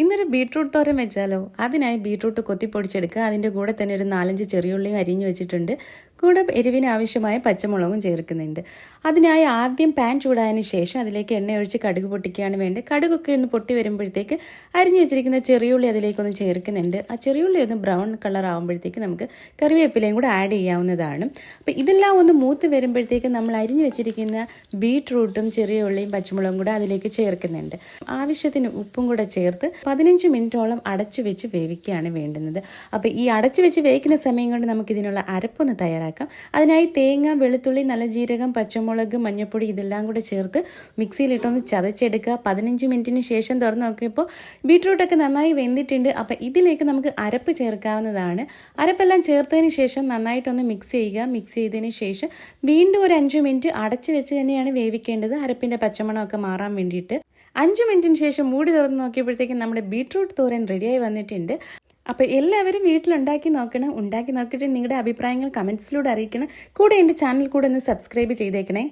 ഇന്നൊരു ബീട്രൂട്ട് തോരൻ വെച്ചാലോ? അതിനായി ബീട്രൂട്ട് കൊത്തിപ്പൊടിച്ചെടുക്കുക. അതിൻ്റെ കൂടെ തന്നെ ഒരു 4-5 ചെറിയുള്ളിയും അരിഞ്ഞു വെച്ചിട്ടുണ്ട്. കൂടെ എരിവിന് ആവശ്യമായ പച്ചമുളകും ചേർക്കുന്നുണ്ട്. അതിനായി ആദ്യം പാൻ ചൂടായതിന് ശേഷം അതിലേക്ക് എണ്ണ ഒഴിച്ച് കടുക് പൊട്ടിക്കുകയാണ് വേണ്ടത്. കടുകൊക്കെ ഒന്ന് പൊട്ടി വരുമ്പോഴത്തേക്ക് അരിഞ്ഞു വെച്ചിരിക്കുന്ന ചെറിയുള്ളി അതിലേക്കൊന്ന് ചേർക്കുന്നുണ്ട്. ആ ചെറിയുള്ളി ഒന്ന് ബ്രൗൺ കളർ ആകുമ്പോഴത്തേക്ക് നമുക്ക് കറിവേപ്പിലയും കൂടെ ആഡ് ചെയ്യാവുന്നതാണ്. അപ്പോൾ ഇതെല്ലാം ഒന്ന് മൂത്ത് വരുമ്പോഴത്തേക്ക് നമ്മൾ അരിഞ്ഞു വെച്ചിരിക്കുന്ന ബീട്രൂട്ടും ചെറിയുള്ളിയും പച്ചമുളകും കൂടെ അതിലേക്ക് ചേർക്കുന്നുണ്ട്. ആവശ്യത്തിന് ഉപ്പും കൂടെ ചേർത്ത് 15 മിനിറ്റോളം അടച്ചു വെച്ച് വേവിക്കുകയാണ് വേണ്ടുന്നത്. അപ്പോൾ ഈ അടച്ചു വെച്ച് വേവിക്കുന്ന സമയം കൊണ്ട് നമുക്ക് ഇതിനുള്ള അരപ്പൊന്ന് തയ്യാറാക്കാം. അതിനായി തേങ്ങ, വെളുത്തുള്ളി, നല്ല ജീരകം, പച്ചമുളക്, മഞ്ഞൾപ്പൊടി ഇതെല്ലാം കൂടെ ചേർത്ത് മിക്സിയിലിട്ടൊന്ന് ചതച്ചെടുക്കുക. 15 മിനിറ്റിന് ശേഷം തുറന്ന് നോക്കിയപ്പോൾ ബീട്രൂട്ടൊക്കെ നന്നായി വെന്തിട്ടുണ്ട്. അപ്പോൾ ഇതിലേക്ക് നമുക്ക് അരപ്പ് ചേർക്കാവുന്നതാണ്. അരപ്പെല്ലാം ചേർത്തതിന് ശേഷം നന്നായിട്ടൊന്ന് മിക്സ് ചെയ്യുക. മിക്സ് ചെയ്തതിന് ശേഷം വീണ്ടും ഒരു 5 മിനിറ്റ് അടച്ചു വെച്ച് തന്നെയാണ് വേവിക്കേണ്ടത്, അരപ്പിൻ്റെ പച്ചമണമൊക്കെ മാറാൻ വേണ്ടിയിട്ട്. 5 മിനിറ്റിന് ശേഷം മൂടി തുറന്ന് നോക്കിയപ്പോഴത്തേക്കും നമ്മുടെ ബീട്രൂട്ട് തോരൻ റെഡിയായി വന്നിട്ടുണ്ട്. അപ്പോൾ എല്ലാവരും വീട്ടിലുണ്ടാക്കി നോക്കണം. ഉണ്ടാക്കി നോക്കിയിട്ട് നിങ്ങളുടെ അഭിപ്രായങ്ങൾ കമൻസിലൂടെ അറിയിക്കണം. കൂടെ എൻ്റെ ചാനൽ കൂടെ ഒന്ന് സബ്സ്ക്രൈബ് ചെയ്തേക്കണേ.